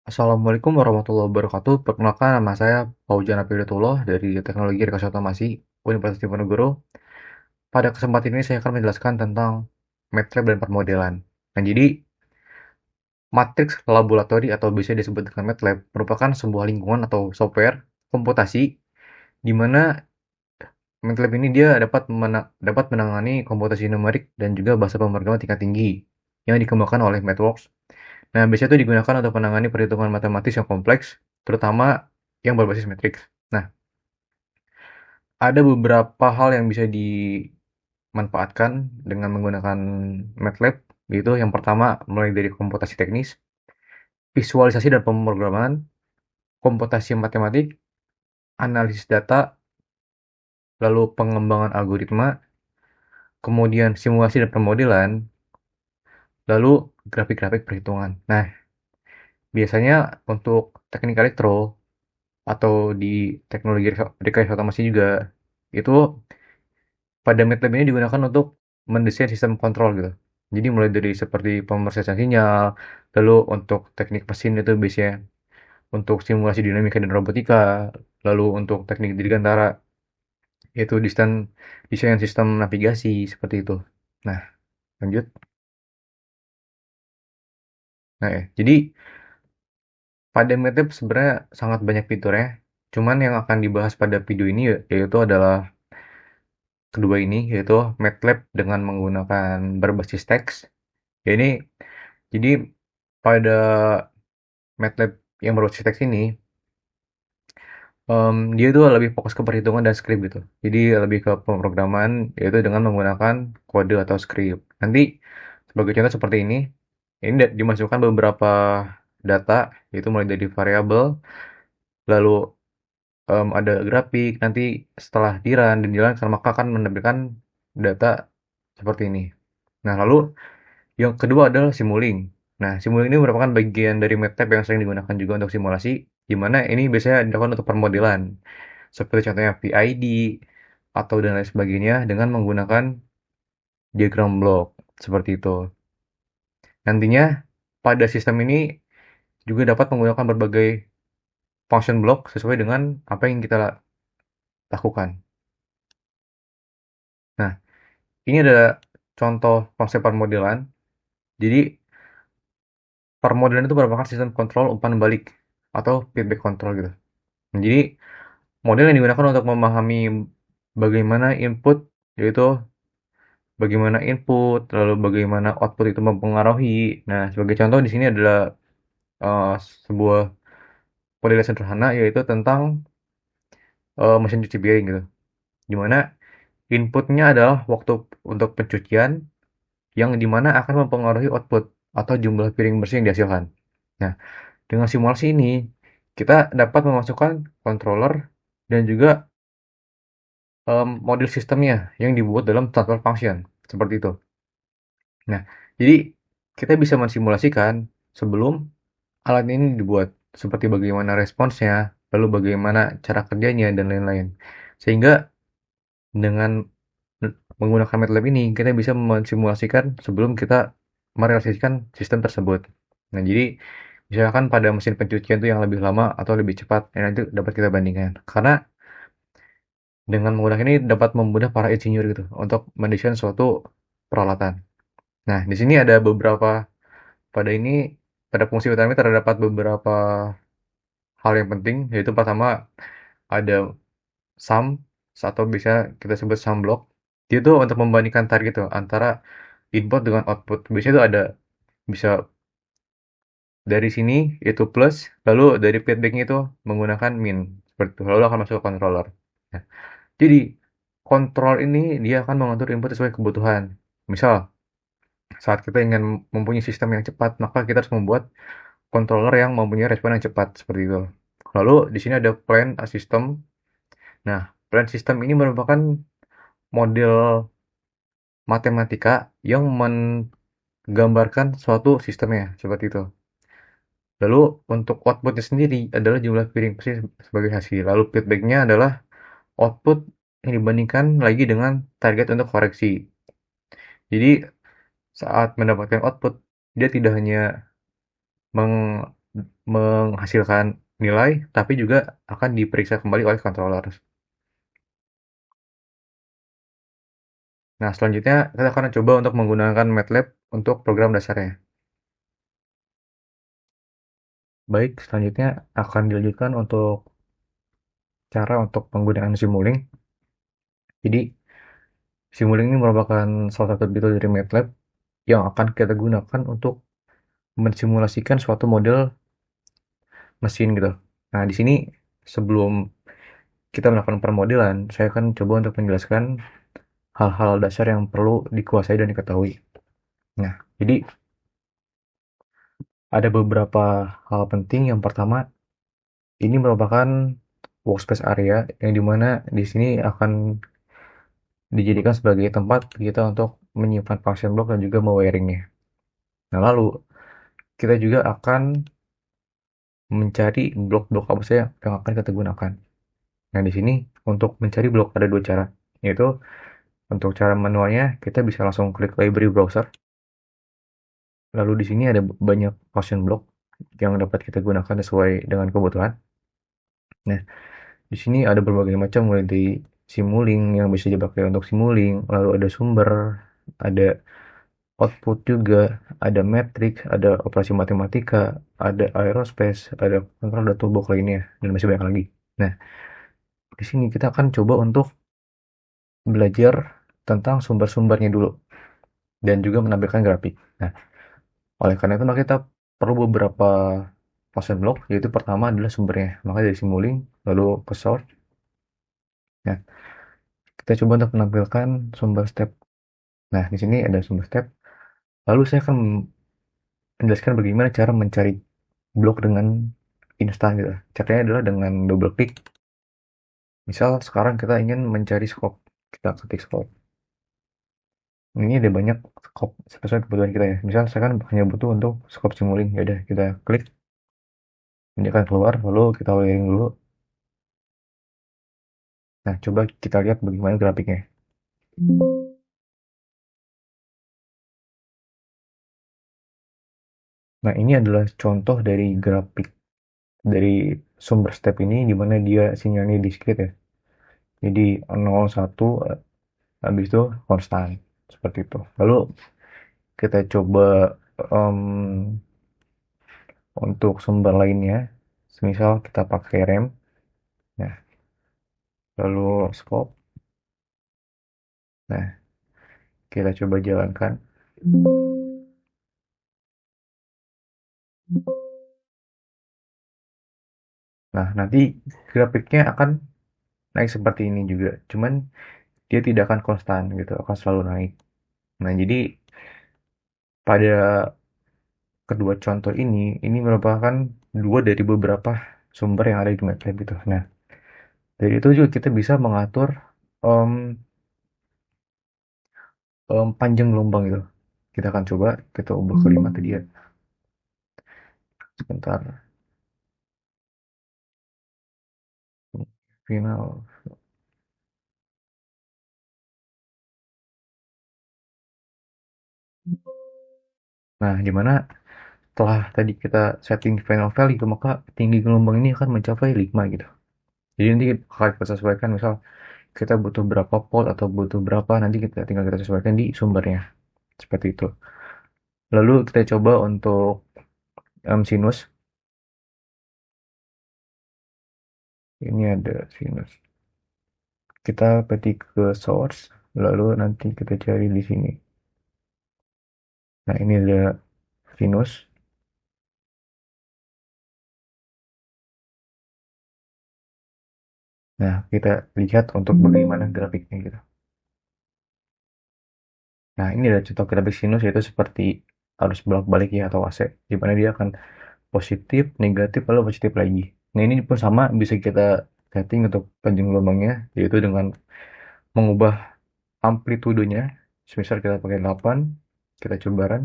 Assalamualaikum warahmatullahi wabarakatuh. Perkenalkan, nama saya Paujan Apidotullah dari Teknologi Rekayasa Otomasi Universitas Diponegoro. Pada kesempatan ini saya akan menjelaskan tentang MATLAB dan permodelan. Nah, jadi matriks laboratori atau biasa disebut dengan MATLAB merupakan sebuah lingkungan atau software komputasi di mana MATLAB ini dia dapat menangani komputasi numerik dan juga bahasa pemrograman tingkat tinggi yang dikembangkan oleh MathWorks. Nah, biasanya itu digunakan untuk menangani perhitungan matematis yang kompleks, terutama yang berbasis matriks. Nah, ada beberapa hal yang bisa dimanfaatkan dengan menggunakan MATLAB, yaitu yang pertama mulai dari komputasi teknis, visualisasi dan pemrograman, komputasi matematik, analisis data, lalu pengembangan algoritma, kemudian simulasi dan pemodelan, lalu grafik-grafik perhitungan. Nah, biasanya untuk teknik elektro atau di teknologi rekayasa otomasi juga, itu pada MATLAB ini digunakan untuk mendesain sistem kontrol gitu. Jadi mulai dari seperti pemrosesan sinyal, lalu untuk teknik mesin itu biasanya untuk simulasi dinamika dan robotika, lalu untuk teknik dirgantara yaitu desain sistem navigasi seperti itu. Nah, lanjut. Nah, ya. Jadi pada MATLAB sebenarnya sangat banyak fiturnya. Cuman yang akan dibahas pada video ini yaitu adalah kedua ini, yaitu MATLAB dengan menggunakan berbasis teks. Ya ini, jadi pada MATLAB yang berbasis teks ini, dia tuh lebih fokus ke perhitungan dan script gitu. Jadi lebih ke pemrograman, yaitu dengan menggunakan kode atau script. Nanti sebagai contoh seperti ini dimasukkan beberapa data, yaitu mulai dari variabel, lalu ada grafik, nanti setelah di-run dan dijalankan maka akan menampilkan data seperti ini. Nah, lalu yang kedua adalah Simulink. Nah, Simulink ini merupakan bagian dari MATLAB yang sering digunakan juga untuk simulasi, di mana ini biasanya dilakukan untuk permodelan, seperti contohnya PID atau dan lain sebagainya dengan menggunakan diagram blok seperti itu. Nantinya pada sistem ini juga dapat menggunakan berbagai function block sesuai dengan apa yang kita lakukan. Nah, ini ada contoh konsep permodelan. Jadi, permodelan itu merupakan sistem kontrol umpan balik atau feedback control gitu. Nah, jadi, model yang digunakan untuk memahami bagaimana input, yaitu bagaimana input, lalu bagaimana output itu mempengaruhi. Nah, sebagai contoh di sini adalah eh, sebuah model sederhana, yaitu tentang mesin cuci piring gitu. Di mana inputnya adalah waktu untuk pencucian, yang dimana akan mempengaruhi output atau jumlah piring bersih yang dihasilkan. Nah, dengan simulasi ini, kita dapat memasukkan controller dan juga model sistemnya yang dibuat dalam transfer function, seperti itu. Nah, jadi kita bisa mensimulasikan sebelum alat ini dibuat, seperti bagaimana responsnya, lalu bagaimana cara kerjanya, dan lain-lain. Sehingga dengan menggunakan MATLAB ini, kita bisa mensimulasikan sebelum kita merealisasikan sistem tersebut. Nah, jadi misalkan pada mesin pencucian itu yang lebih lama atau lebih cepat, ya nanti dapat kita bandingkan. Karena dengan menggunakan ini dapat memudahkan para insinyur gitu untuk mendesain suatu peralatan. Nah, di sini ada beberapa pada ini pada fungsi utama terdapat beberapa hal yang penting, yaitu pertama ada sum atau bisa kita sebut sum block. Dia tuh untuk membandingkan target tuh antara input dengan output. Biasanya itu ada bisa dari sini itu plus, lalu dari feedbacknya itu menggunakan min seperti itu. Lalu akan masuk ke controller. Nah, jadi kontrol ini dia akan mengatur input sesuai kebutuhan. Misal saat kita ingin mempunyai sistem yang cepat, maka kita harus membuat controller yang mempunyai respon yang cepat seperti itu. Lalu di sini ada plan a system. Nah, plan system ini merupakan model matematika yang menggambarkan suatu sistemnya seperti itu. Lalu untuk outputnya sendiri adalah jumlah piring bersih sebagai hasil. Lalu feedbacknya adalah output yang dibandingkan lagi dengan target untuk koreksi. Jadi saat mendapatkan output, dia tidak hanya menghasilkan nilai, tapi juga akan diperiksa kembali oleh controller. Nah, selanjutnya kita akan coba untuk menggunakan MATLAB untuk program dasarnya. Baik, selanjutnya akan dilanjutkan untuk cara untuk penggunaan Simulink. Jadi, Simulink ini merupakan salah satu fitur dari MATLAB yang akan kita gunakan untuk mensimulasikan suatu model mesin gitu. Nah, di sini sebelum kita melakukan permodelan, saya akan coba untuk menjelaskan hal-hal dasar yang perlu dikuasai dan diketahui. Nah, jadi ada beberapa hal penting. Yang pertama, ini merupakan workspace area yang dimana di sini akan dijadikan sebagai tempat kita untuk menyimpan function block dan juga mewiringnya. Nah, lalu kita juga akan mencari blok-blok apa saja yang akan kita gunakan. Nah, di sini untuk mencari blok ada dua cara, yaitu untuk cara manualnya kita bisa langsung klik library browser. Lalu di sini ada banyak function block yang dapat kita gunakan sesuai dengan kebutuhan. Nah, di sini ada berbagai macam mulai dari Simulink yang bisa dipakai untuk Simulink, lalu ada sumber, ada output juga, ada matrix, ada operasi matematika, ada aerospace, ada kontrol, ada toolbox lainnya, dan masih banyak lagi. Nah, di sini kita akan coba untuk belajar tentang sumber-sumbernya dulu dan juga menampilkan grafik. Nah, oleh karena itu maka kita perlu beberapa function block, yaitu pertama adalah sumbernya. Maka dari Simulink, lalu ke source. Nah, kita coba untuk menampilkan sumber step. Nah, di sini ada sumber step. Lalu saya akan menjelaskan bagaimana cara mencari blok dengan instan gitu. Caranya adalah dengan double klik. Misal sekarang kita ingin mencari scope. Kita ketik scope. Ini ada banyak scope sesuai kebutuhan kita ya. Misal saya kan hanya butuh untuk scope Simulink. Ya udah kita klik. Ini akan keluar. Lalu kita wiring dulu. Nah, coba kita lihat bagaimana grafiknya. Nah, ini adalah contoh dari grafik dari sumber step ini di mana dia sinyalnya discrete ya. Jadi 0, 1, habis itu konstan. Seperti itu. Lalu kita coba em, untuk sumber lainnya. Misal kita pakai rem. Nah, lalu scope. Nah, kita coba jalankan. Nah, nanti grafiknya akan naik seperti ini juga. Cuman dia tidak akan konstan gitu, akan selalu naik. Nah, jadi pada kedua contoh ini merupakan dua dari beberapa sumber yang ada di MATLAB gitu. Nah, dari itu juga kita bisa mengatur em, panjang gelombang gitu. Kita akan coba kita ubah ke 5 tadi ya. Sebentar. Final. Nah, di mana setelah tadi kita setting final value, maka tinggi gelombang ini akan mencapai 5 gitu. Jadi nanti akan kita sesuaikan, misal kita butuh berapa volt atau butuh berapa, nanti kita tinggal kita sesuaikan di sumbernya. Seperti itu. Lalu kita coba untuk sinus. Ini ada sinus. Kita petik ke source, lalu nanti kita cari di sini. Nah, ini ada sinus. Nah, kita lihat untuk bagaimana grafiknya gitu. Nah, ini adalah contoh grafik sinus, yaitu seperti arus bolak-balik ya atau AC, di mana dia akan positif, negatif, lalu positif lagi. Nah, ini pun sama bisa kita setting untuk panjang gelombangnya, yaitu dengan mengubah amplitudenya. Misal kita pakai 8, kita coba run.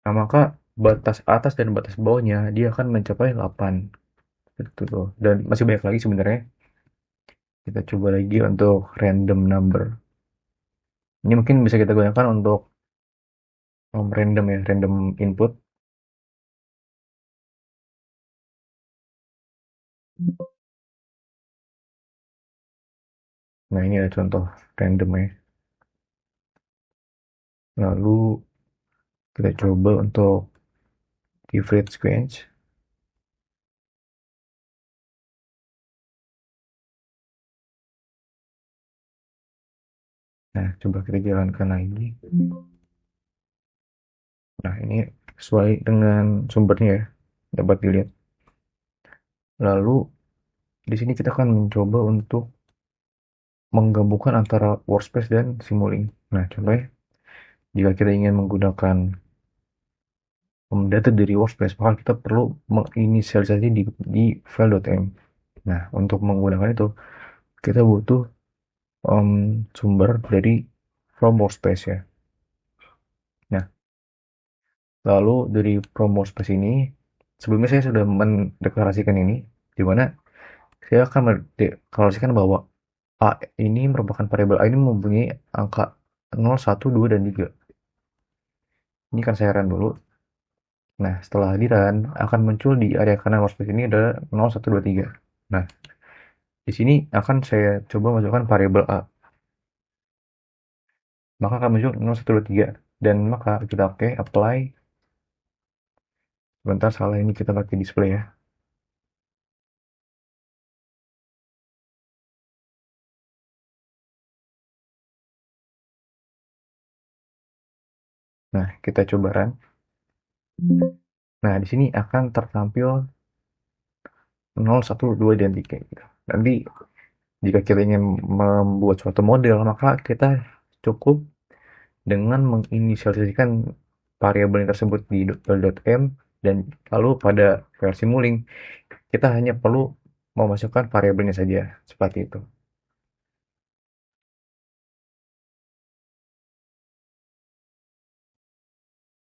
Nah, maka batas atas dan batas bawahnya dia akan mencapai 8. Gitu tuh. Dan masih banyak lagi sebenarnya. Kita coba lagi untuk random number. Ini mungkin bisa kita gunakan untuk random ya, random input. Nah, ini ada contoh random ya. Lalu kita coba untuk give rate sequence. Nah, coba kita jalankan lagi. Nah, ini sesuai dengan sumbernya ya, dapat dilihat. Lalu di sini kita akan mencoba untuk menggabungkan antara workspace dan Simulink. Nah, contohnya jika kita ingin menggunakan data dari workspace, maka kita perlu menginisialisasi di file.m. Nah, untuk menggunakan itu, kita butuh sumber dari from workspace ya. Nah, lalu dari from workspace ini, sebelumnya saya sudah mendeklarasikan ini, di mana saya akan mendeklarasikan bahwa A ini merupakan variabel A ini mempunyai angka 0, 1, 2, dan 3. Ini kan saya run dulu. Nah, setelah di run, akan muncul di area kanan workspace ini adalah 0, 1, 2, 3. Nah, di sini akan saya coba masukkan variabel A. Maka akan muncul 0, 1, 2, 3. Dan maka kita pakai apply. Sebentar, salah ini kita pakai display ya. Nah, kita coba run. Nah, di sini akan tertampil 0, 1, 2, dan 3. Gitu. Nanti jika kita ingin membuat suatu model, maka kita cukup dengan menginisialisasikan variabel yang tersebut di .m, dan lalu pada versi Mulink kita hanya perlu memasukkan variabelnya saja seperti itu.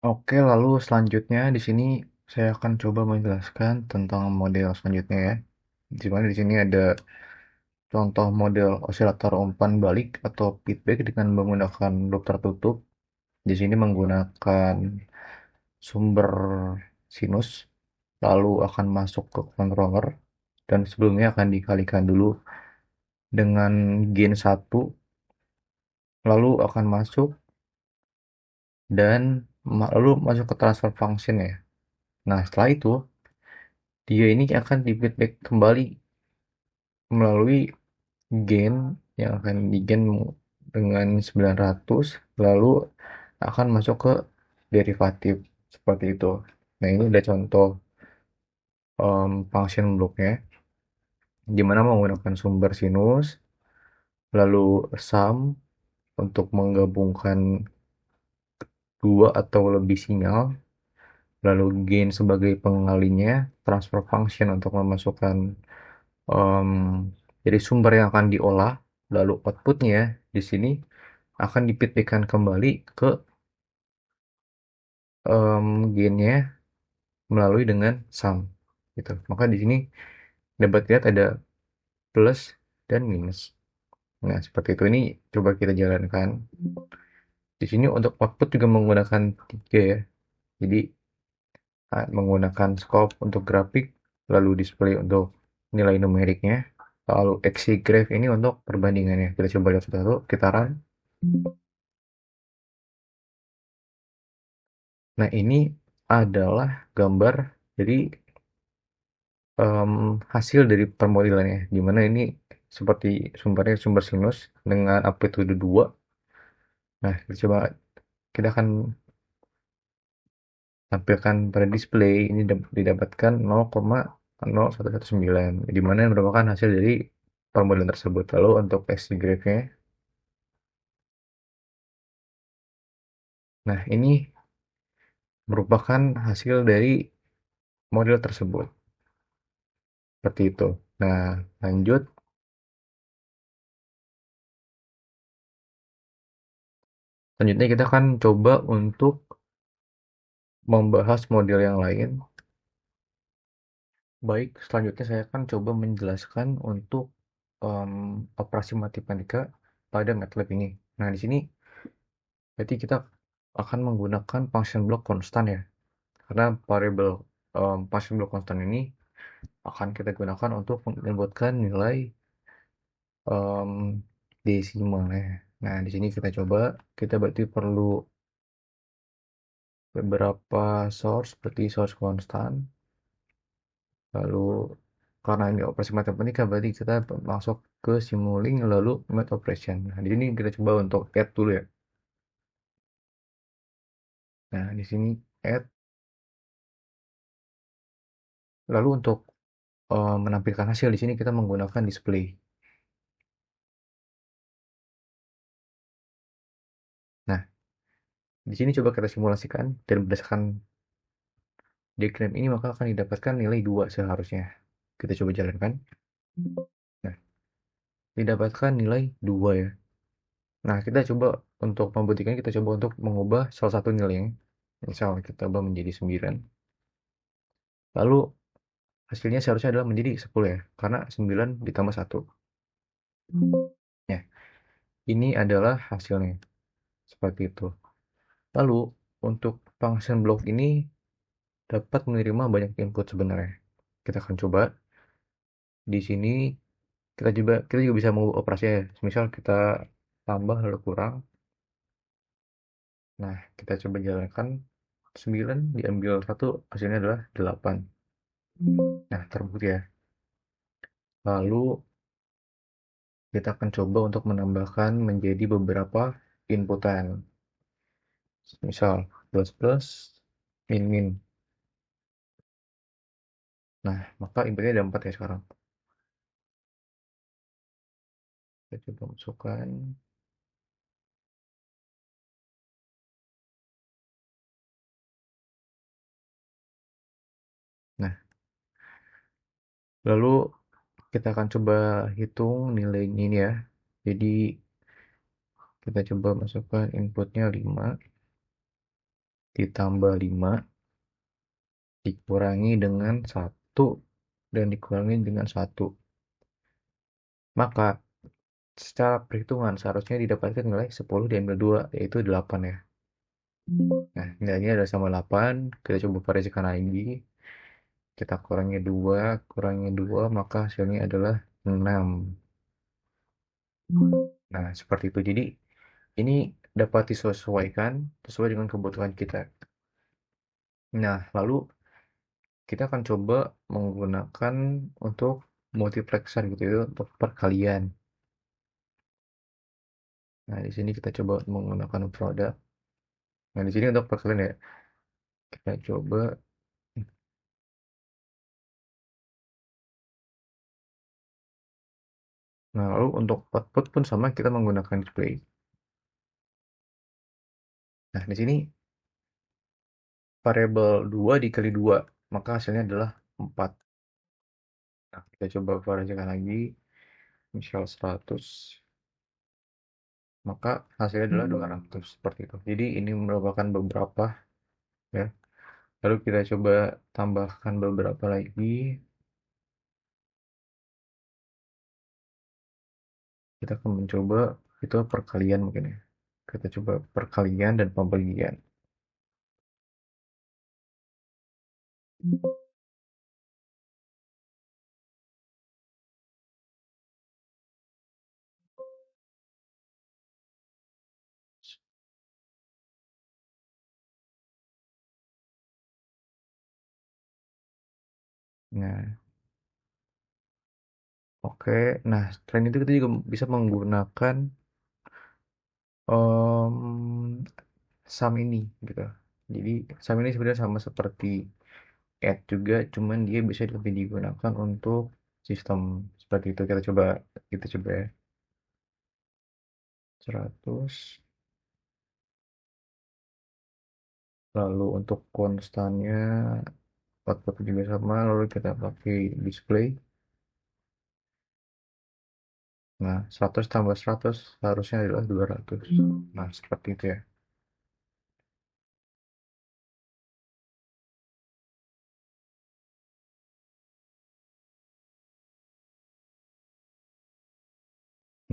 Oke, lalu selanjutnya di sini saya akan coba menjelaskan tentang model selanjutnya ya. Di mana di sini ada contoh model osilator umpan balik atau feedback dengan menggunakan loop tertutup. Di sini menggunakan sumber sinus, lalu akan masuk ke controller, dan sebelumnya akan dikalikan dulu dengan gain 1, lalu akan masuk dan lalu masuk ke transfer function ya. Nah, setelah itu dia ini akan di feedback kembali melalui gain yang akan di gain dengan 900, lalu akan masuk ke derivatif seperti itu. Nah, ini ada contoh function blocknya, di mana menggunakan sumber sinus, lalu sum untuk menggabungkan dua atau lebih sinyal, lalu gain sebagai pengalinya, transfer function untuk memasukkan em, jadi sumber yang akan diolah, lalu outputnya di sini akan dipitihkan kembali ke gainnya melalui dengan sum gitu. Maka di sini dapat lihat ada plus dan minus. Nah, seperti itu. Ini coba kita jalankan. Di sini untuk output juga menggunakan tiga ya. Jadi menggunakan scope untuk grafik, lalu display untuk nilai numeriknya, lalu graph ini untuk perbandingannya. Kita coba lihat satu-satu, kita run. Nah, ini adalah gambar jadi hasil dari permodelannya, di mana ini seperti sumbernya sumber sinus dengan amplitude 2. Nah, kita akan tampilkan pada display ini didapatkan 0,0119, di mana yang merupakan hasil dari permodelan tersebut. Lalu untuk XY graph-nya, nah ini merupakan hasil dari model tersebut. Seperti itu. Nah, lanjut. Selanjutnya kita akan coba untuk membahas model yang lain. Baik, selanjutnya saya akan coba menjelaskan untuk operasi matematika pada MATLAB ini. Nah, di sini berarti kita akan menggunakan function block konstan ya. Karena variable function block konstan ini akan kita gunakan untuk menyebutkan nilai em, desimal ya. Nah, di sini kita coba, kita berarti perlu beberapa source seperti source konstan, lalu karena ini operasi matematika berarti kita masuk ke simulink lalu math operation. Nah, di sini kita coba untuk add dulu ya. Nah, di sini add, lalu untuk menampilkan hasil di sini kita menggunakan display. Nah, di sini coba kita simulasikan dan berdasarkan diagram ini maka akan didapatkan nilai 2 seharusnya. Kita coba jalankan. Nah, didapatkan nilai 2 ya. Nah, kita coba untuk membuktikan kita coba untuk mengubah salah satu nilai. Misal kita ubah menjadi 9. Lalu hasilnya seharusnya adalah menjadi 10 ya. Karena 9 ditambah 1. Ya, ini adalah hasilnya. Seperti itu. Lalu, untuk function block ini dapat menerima banyak input sebenarnya. Kita akan coba. Di sini kita juga bisa mengubah operasinya. Misal kita tambah lalu kurang. Nah, kita coba jalankan. 9 diambil 1 hasilnya adalah 8. Nah, terbukti ya. Lalu kita akan coba untuk menambahkan menjadi beberapa inputan. Misal plus plus, min min. Nah, maka inputnya ada 4 ya sekarang. Kita coba masukkan. Nah, lalu kita akan coba hitung nilainya ini ya. Jadi kita coba masukkan inputnya 5 ditambah 5 dikurangi dengan 1 dan dikurangi dengan 1. Maka secara perhitungan seharusnya didapatkan nilai 10 diambil 2 yaitu 8 ya. Nah, nilainya adalah sama 8. Kita coba variasikan lagi. Kita kurangi 2 maka hasilnya adalah 6. Nah, seperti itu. Jadi, ini dapat disesuaikan sesuai dengan kebutuhan kita. Nah, lalu kita akan coba menggunakan untuk multiplexer gitu ya, untuk perkalian. Nah, di sini kita coba menggunakan produk. Nah, di sini untuk perkalian ya, kita coba. Nah, lalu untuk output pun sama, kita menggunakan display. Nah, di sini variabel 2 dikali 2 maka hasilnya adalah 4. Nah, kita coba variasikan lagi, misal 100, maka hasilnya adalah 200, seperti itu. Jadi ini merupakan beberapa ya. Lalu kita coba tambahkan beberapa lagi. Kita akan mencoba itu perkalian mungkin ya. Kita coba perkalian dan pembagian. Nah, oke. Nah, selain itu kita juga bisa menggunakan em, sum ini gitu. Jadi sum ini sebenarnya sama seperti add juga, cuman dia bisa lebih digunakan untuk sistem seperti itu. Kita coba ya. 100. Lalu untuk konstannya output juga sama, lalu kita pakai display. Nah, 100 tambah 100 harusnya adalah 200. Nah, seperti itu ya.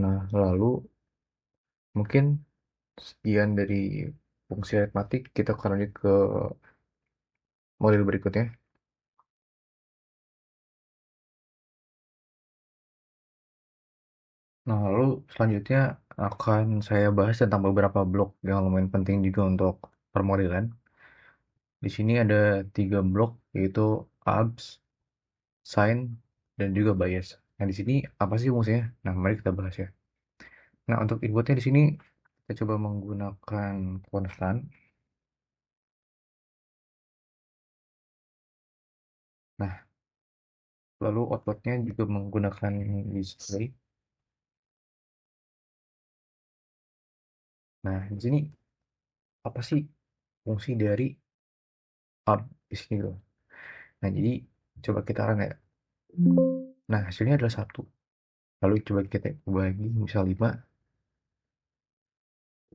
Nah, lalu mungkin sekian dari fungsi aritmatik, kita akan lanjut ke model berikutnya. Nah, lalu selanjutnya akan saya bahas tentang beberapa blok yang lumayan penting juga untuk permodelan. Di sini ada 3 blok, yaitu ABS, Sign, dan juga Bias. Nah, di sini apa sih fungsinya? Nah, mari kita bahas ya. Nah, untuk inputnya di sini kita coba menggunakan konstan. Nah, lalu outputnya juga menggunakan display. Nah, di sini apa sih fungsi dari up di sini loh? Nah, jadi coba kita run ya. Nah, hasilnya adalah satu. Lalu coba kita bagi misal 5.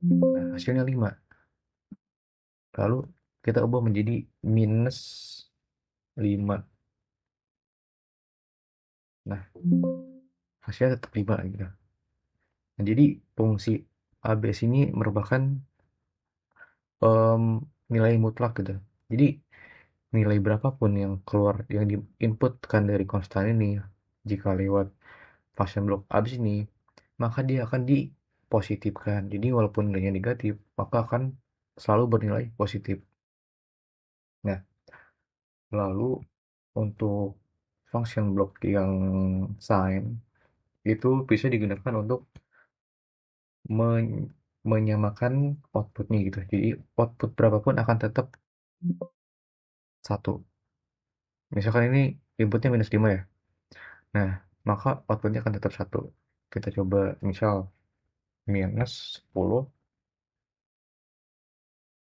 Nah, hasilnya 5. Lalu kita ubah menjadi minus 5. Nah, hasilnya tetap 5 gitu. Nah, jadi fungsi ABS ini merupakan em, nilai mutlak gitu. Jadi nilai berapapun yang keluar yang diinputkan dari konstan ini jika lewat function block abis ini maka dia akan dipositifkan. Jadi walaupun nilainya negatif maka akan selalu bernilai positif. Nah, lalu untuk function block yang sign itu bisa digunakan untuk menyamakan outputnya gitu. Jadi output berapapun akan tetap satu. Misalkan ini inputnya minus 5 ya. Nah, maka outputnya akan tetap satu. Kita coba misal minus 10,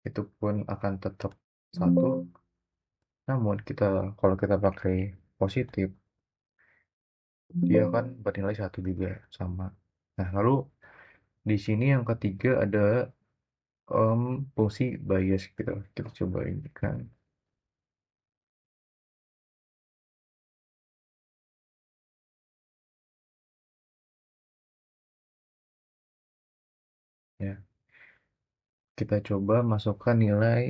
itu pun akan tetap satu. Namun kalau kita pakai positif, dia akan bernilai satu juga sama. Nah, lalu di sini yang ketiga ada fungsi bias gitu. Kita coba ini kan ya. Kita coba masukkan nilai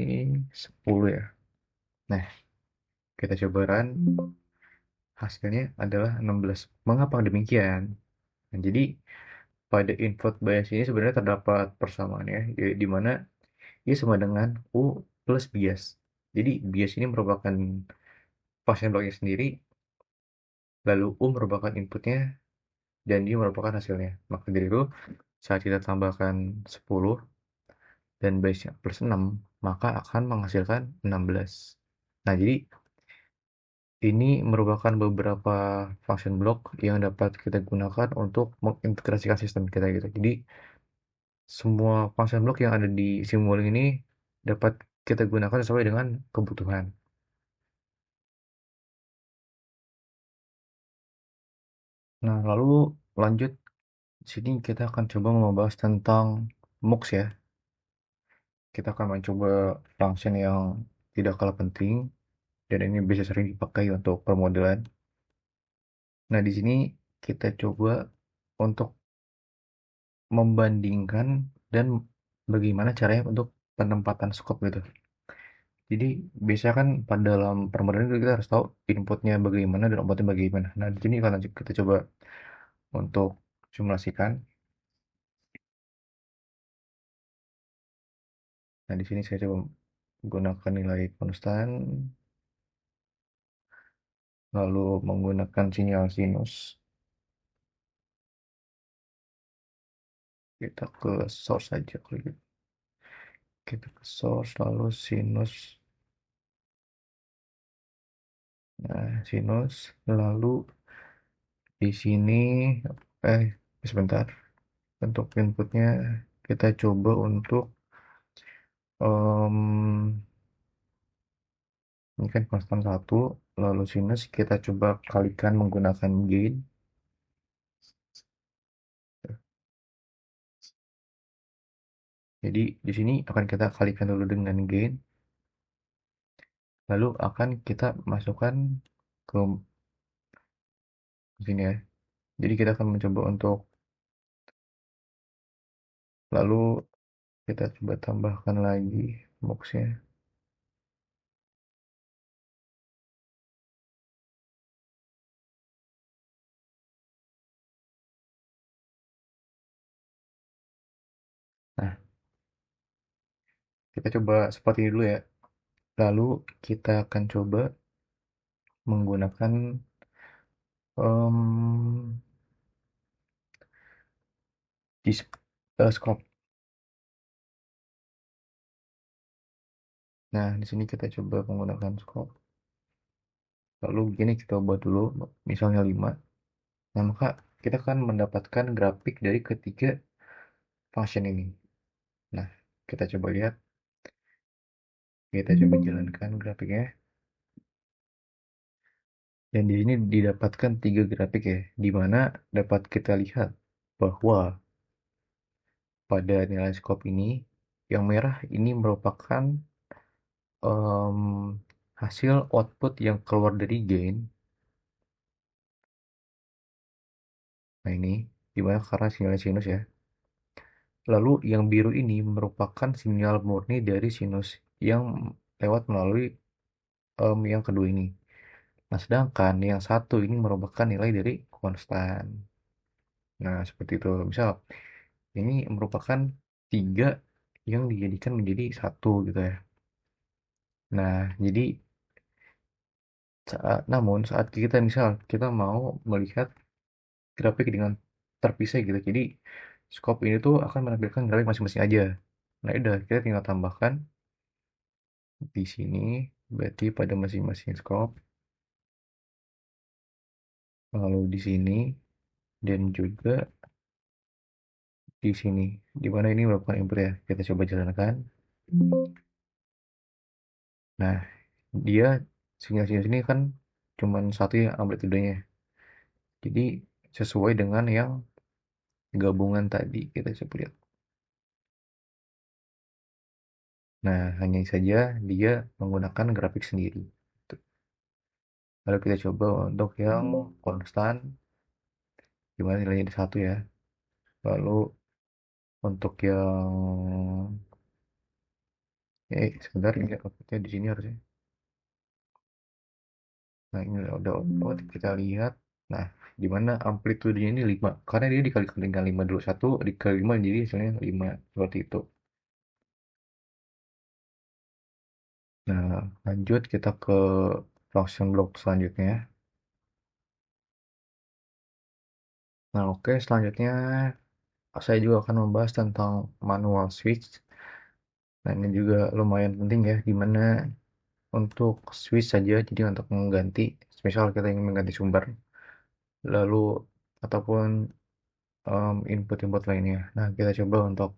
10 ya. Nah, kita coba run. Hasilnya adalah 16. Mengapa demikian? Nah, jadi pada input bias ini sebenarnya terdapat persamaannya, di mana ia sama dengan U plus bias. Jadi bias ini merupakan function blocknya sendiri, lalu U merupakan inputnya, dan dia merupakan hasilnya. Maka dari itu, saat kita tambahkan 10 dan biasnya plus 6, maka akan menghasilkan 16. Nah, jadi ini merupakan beberapa function block yang dapat kita gunakan untuk mengintegrasikan sistem kita gitu. Jadi semua function block yang ada di Simulink ini dapat kita gunakan sesuai dengan kebutuhan. Nah, lalu lanjut sini kita akan coba membahas tentang MUX ya. Kita akan mencoba function yang tidak kalah penting dan ini bisa sering dipakai untuk permodelan. Nah, di sini kita coba untuk membandingkan dan bagaimana caranya untuk penempatan scope gitu. Jadi biasanya kan pada dalam permodelan itu kita harus tahu inputnya bagaimana dan outputnya bagaimana. Nah, di sini kalau kita coba untuk simulasikan. Nah, di sini saya coba menggunakan nilai konstan, lalu menggunakan sinyal sinus. Kita ke source saja kalau gitu. Kita ke source, lalu sinus. Nah, sinus, lalu di sini, eh, sebentar. Untuk inputnya kita coba untuk em, ini kan konstan satu, lalu sinus kita coba kalikan menggunakan gain. Jadi di sini akan kita kalikan dulu dengan gain, lalu akan kita masukkan ke sini ya. Jadi kita akan mencoba untuk lalu kita coba tambahkan lagi boxnya. Kita coba seperti ini dulu ya. Lalu kita akan coba menggunakan em, scope. Nah, di sini kita coba menggunakan scope. Lalu begini kita buat dulu, misalnya 5. Nah, maka kita akan mendapatkan grafik dari ketiga function ini. Nah, kita coba lihat, kita coba jalankan grafiknya. Dan di sini didapatkan tiga grafik ya, di mana dapat kita lihat bahwa pada nilai scope ini, yang merah ini merupakan em, hasil output yang keluar dari gain. Nah ini, dimana karena sinyal sinus ya. Lalu yang biru ini merupakan sinyal murni dari sinus yang lewat melalui yang kedua ini. Nah, sedangkan yang satu ini merupakan nilai dari konstan. Nah, seperti itu. Misal, ini merupakan tiga yang dijadikan menjadi satu gitu ya. Nah, jadi namun saat kita misal kita mau melihat grafik dengan terpisah gitu. Jadi scope ini tuh akan menampilkan grafik masing-masing aja. Nah, udah kita tinggal tambahkan di sini berarti pada masing-masing scope, lalu di sini dan juga di sini. Di mana ini merupakan input ya. Kita coba jalankan. Nah, dia sinyal-sinyal sini kan cuman satu ya amplitudenya. Jadi sesuai dengan yang gabungan tadi. Kita coba lihat. Nah, hanya saja dia menggunakan grafik sendiri. Lalu kita coba untuk yang konstan, gimana nilainya di satu ya. Lalu untuk yang sebentar ini outputnya di sini harusnya. Nah ini udah output kita lihat. Nah dimana amplitudenya ini 5 karena dia dikali-kali dengan 5 dulu, satu dikali 5 jadi hasilnya 5 seperti itu. Nah lanjut kita ke function block selanjutnya. Nah oke, selanjutnya saya juga akan membahas tentang manual switch. Nah ini juga lumayan penting ya, dimana untuk switch saja, jadi untuk mengganti, misal kita ingin mengganti sumber, lalu ataupun input-input lainnya. Nah, kita coba untuk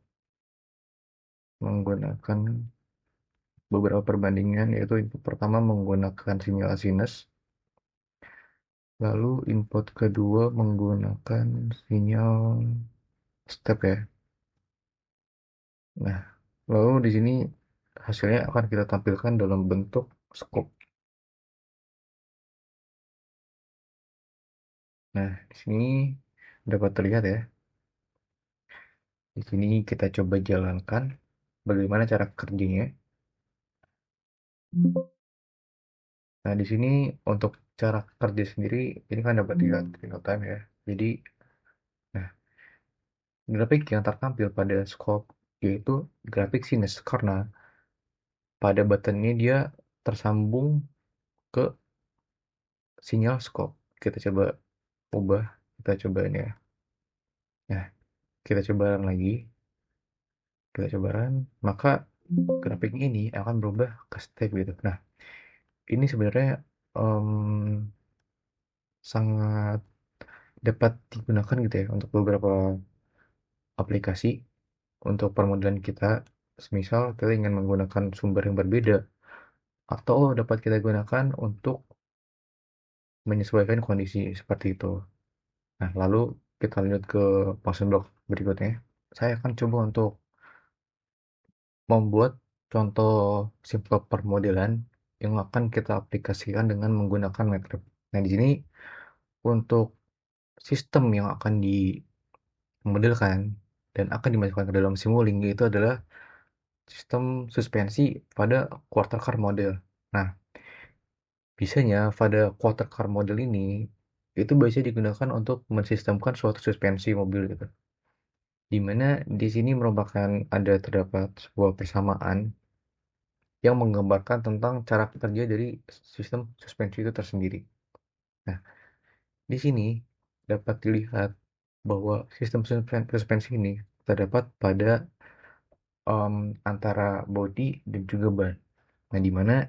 menggunakan beberapa perbandingan, yaitu input pertama menggunakan sinyal sinus, lalu input kedua menggunakan sinyal step ya. Nah, lalu di sini hasilnya akan kita tampilkan dalam bentuk scope. Nah, di sini dapat terlihat ya. Di sini kita coba jalankan bagaimana cara kerjanya. Nah, di sini untuk cara kerja sendiri ini kan dapat dilihat real time ya. Jadi, nah, grafik yang tertampil pada scope yaitu grafik sinus karena pada buttonnya dia tersambung ke sinyal scope. Kita coba ubah, kita coba ini ya. Nah, kita coba run lagi, kita coba run, maka grafik ini akan berubah ke step gitu. Nah, ini sebenarnya em, sangat dapat digunakan gitu ya untuk beberapa aplikasi untuk permodalan kita. Semisal kita ingin menggunakan sumber yang berbeda atau dapat kita gunakan untuk menyesuaikan kondisi seperti itu. Nah, lalu kita lanjut ke function block berikutnya. Saya akan coba untuk membuat contoh simple permodelan yang akan kita aplikasikan dengan menggunakan MATLAB. Nah, di sini untuk sistem yang akan dimodelkan dan akan dimasukkan ke dalam Simulink itu adalah sistem suspensi pada quarter car model. Nah, biasanya pada quarter car model ini itu biasanya digunakan untuk mensistemkan suatu suspensi mobil gitu. Di mana di sini merupakan ada terdapat sebuah persamaan. yang menggambarkan tentang cara kerja dari sistem suspensi itu tersendiri. Nah, di sini dapat dilihat bahwa sistem suspensi ini terdapat pada antara bodi dan juga ban. Nah, di mana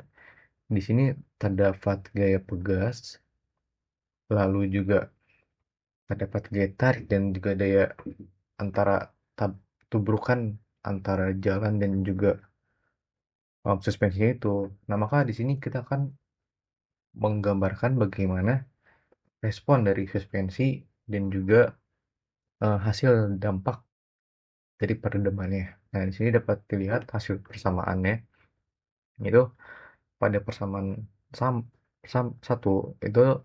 di sini terdapat gaya pegas, lalu juga terdapat gaya tarik dan juga daya antara tubrukan antara jalan dan juga suspensinya itu. Nah, maka di sini kita akan menggambarkan bagaimana respon dari suspensi dan juga hasil dampak dari peredamannya. Nah, di sini dapat dilihat hasil persamaannya itu pada persamaan sam, satu itu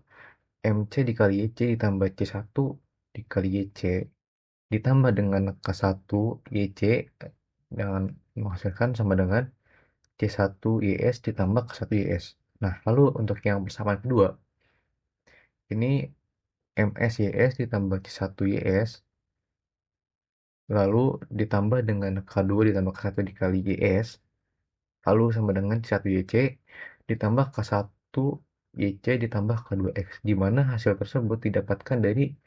MC dikali YC ditambah C1 dikali YC ditambah dengan K1 YC dengan menghasilkan sama dengan C1 YS ditambah K1 YS. Nah, lalu untuk yang persamaan kedua, ini MS YS ditambah C1 YS lalu ditambah dengan K2 ditambah K1 dikali YS lalu sama dengan C1 YC ditambah K1 YC ditambah K2X, di mana hasil tersebut didapatkan dari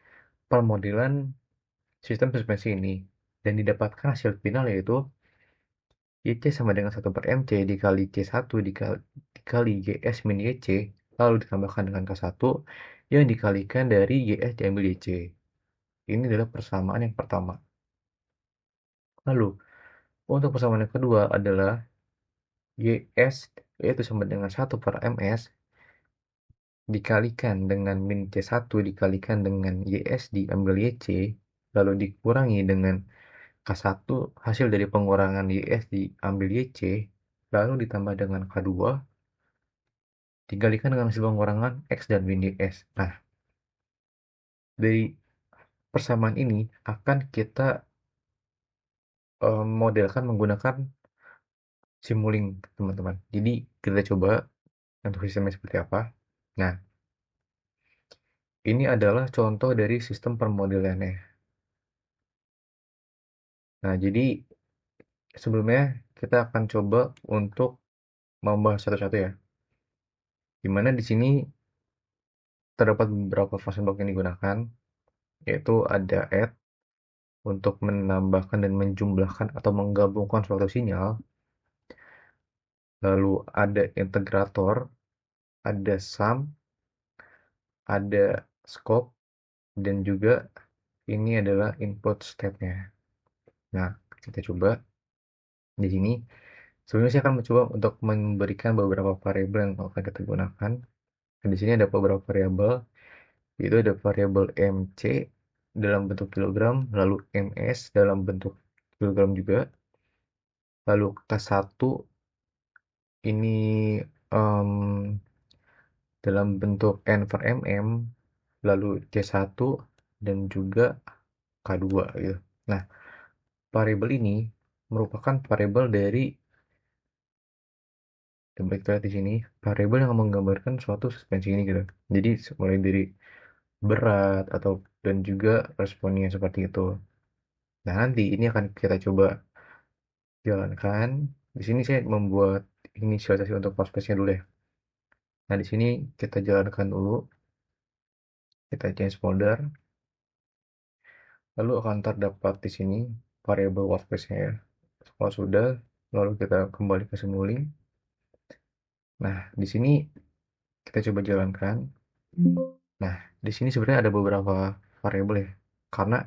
permodelan sistem suspensi ini dan didapatkan hasil final yaitu YC sama dengan 1 per MC dikali C1 dikali YS min YC lalu ditambahkan dengan K1 yang dikalikan dari YS diambil YC. Ini adalah persamaan yang pertama. Lalu untuk persamaan yang kedua adalah YS yaitu sama dengan 1 per MS dikalikan dengan min C1 dikalikan dengan YS diambil YC lalu dikurangi dengan K1 hasil dari pengurangan YS diambil YC lalu ditambah dengan K2 dikalikan dengan hasil pengurangan X dan min YS. Nah, dari persamaan ini akan kita modelkan menggunakan Simulink, teman-teman. Jadi kita coba untuk sistemnya seperti apa. Nah, ini adalah contoh dari sistem permodelannya. Nah, jadi sebelumnya kita akan coba untuk membahas satu-satu ya. Dimana di sini terdapat beberapa function block yang digunakan, yaitu ada add untuk menambahkan dan menjumlahkan atau menggabungkan suatu sinyal, lalu ada integrator, ada sum, ada scope, dan juga ini adalah input step-nya. Nah, kita coba di sini. Sebelumnya saya akan mencoba untuk memberikan beberapa variabel yang akan kita gunakan. Dan di sini ada beberapa variabel, yaitu ada variabel MC dalam bentuk kilogram, lalu MS dalam bentuk kilogram juga, lalu K1 ini em, dalam bentuk N per mm, lalu C1 dan juga K2 gitu. Nah, variabel ini merupakan variabel dari dan baik lihat di sini variabel yang menggambarkan suatu suspensi ini gitu. Jadi mulai dari berat atau dan juga responnya seperti itu. Nah, nanti ini akan kita coba jalankan. Di sini saya membuat inisialisasi untuk prospesnya dulu ya. Nah, di sini kita jalankan dulu. Kita change folder. Lalu akan terdapat di sini variabel workspace-nya ya. Kalau sudah, lalu kita kembali ke Simulink. Nah, di sini kita coba jalankan. Nah, di sini sebenarnya ada beberapa variabel ya. Karena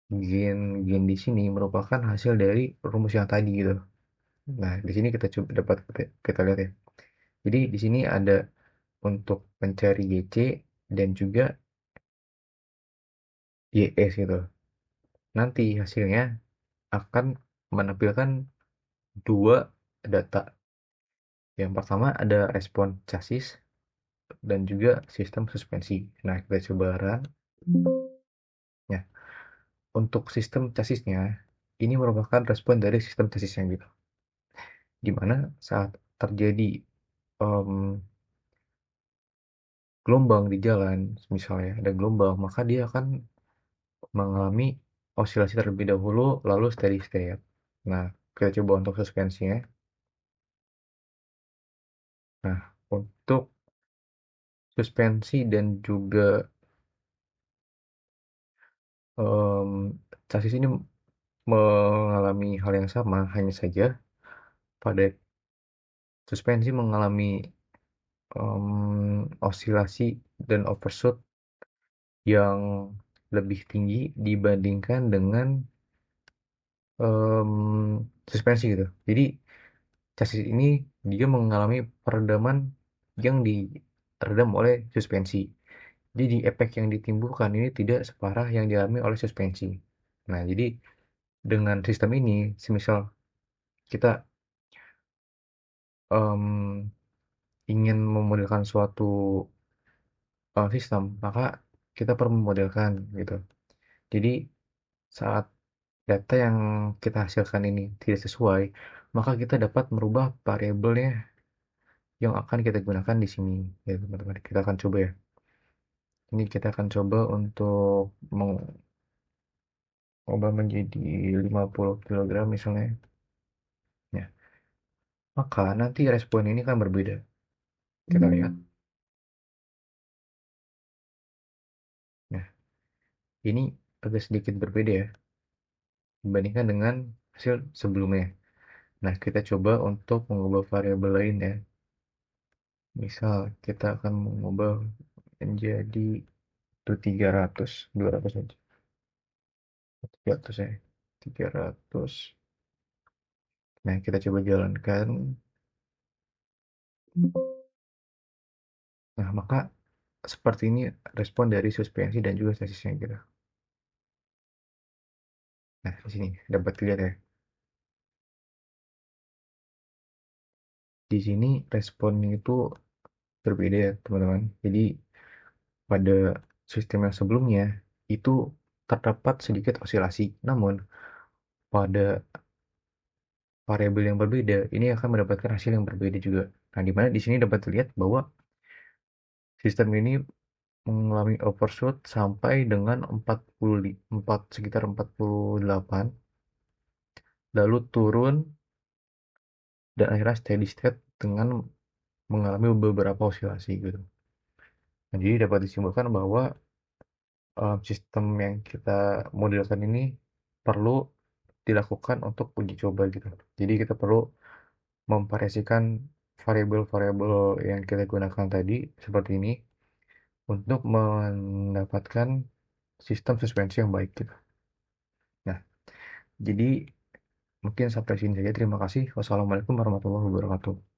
gen di sini merupakan hasil dari rumus yang tadi gitu. Nah, di sini kita coba dapat kita lihat ya. Jadi di sini ada untuk mencari YC dan juga YS gitu. Nanti hasilnya akan menampilkan dua data. Yang pertama ada respon chassis dan juga sistem suspensi. Nah, kita coba run. Ya, untuk sistem chassisnya ini merupakan respon dari sistem chassisnya gitu. Dimana saat terjadi em, gelombang di jalan, misalnya ada gelombang, maka dia akan mengalami osilasi terlebih dahulu, lalu steady state. Nah, kita coba untuk suspensinya. Nah, untuk suspensi dan juga chassis ini mengalami hal yang sama, hanya saja pada suspensi mengalami osilasi dan overshoot yang lebih tinggi dibandingkan dengan suspensi gitu. Jadi chassis ini dia mengalami peredaman yang diredam oleh suspensi. Jadi efek yang ditimbulkan ini tidak separah yang dialami oleh suspensi. Nah, jadi dengan sistem ini, semisal kita em, ingin memodelkan suatu sistem, maka kita perlu memodelkan gitu. Jadi saat data yang kita hasilkan ini tidak sesuai, maka kita dapat merubah variabelnya yang akan kita gunakan di sini. Ya, teman-teman. Kita akan coba ya. Ini kita akan coba untuk mengubah menjadi 50 kilogram misalnya. Ya. Maka nanti respon ini kan berbeda. Kita lihat. Nah, ini agak sedikit berbeda ya dibandingkan dengan hasil sebelumnya. Nah, kita coba untuk mengubah variabel lain ya. Misal kita akan mengubah menjadi itu 300, 200 aja. 300 ya. 300. Nah, kita coba jalankan. Nah, maka seperti ini respon dari suspensi dan juga sasisnya gitu. Nah, di sini dapat dilihat ya. Di sini responnya itu berbeda ya, teman-teman. Jadi pada sistem yang sebelumnya itu terdapat sedikit osilasi. Namun pada variabel yang berbeda ini akan mendapatkan hasil yang berbeda juga. Nah, di mana di sini dapat dilihat bahwa sistem ini mengalami overshoot sampai dengan 44 sekitar 48, lalu turun dan akhirnya steady state dengan mengalami beberapa osilasi gitu. Nah, jadi dapat disimpulkan bahwa sistem yang kita modelkan ini perlu dilakukan untuk uji coba gitu. Jadi kita perlu memvariasikan variabel-variabel yang kita gunakan tadi seperti ini untuk mendapatkan sistem suspensi yang baik gitu. Nah, jadi mungkin sampai sini saja. Terima kasih. Wassalamualaikum warahmatullahi wabarakatuh.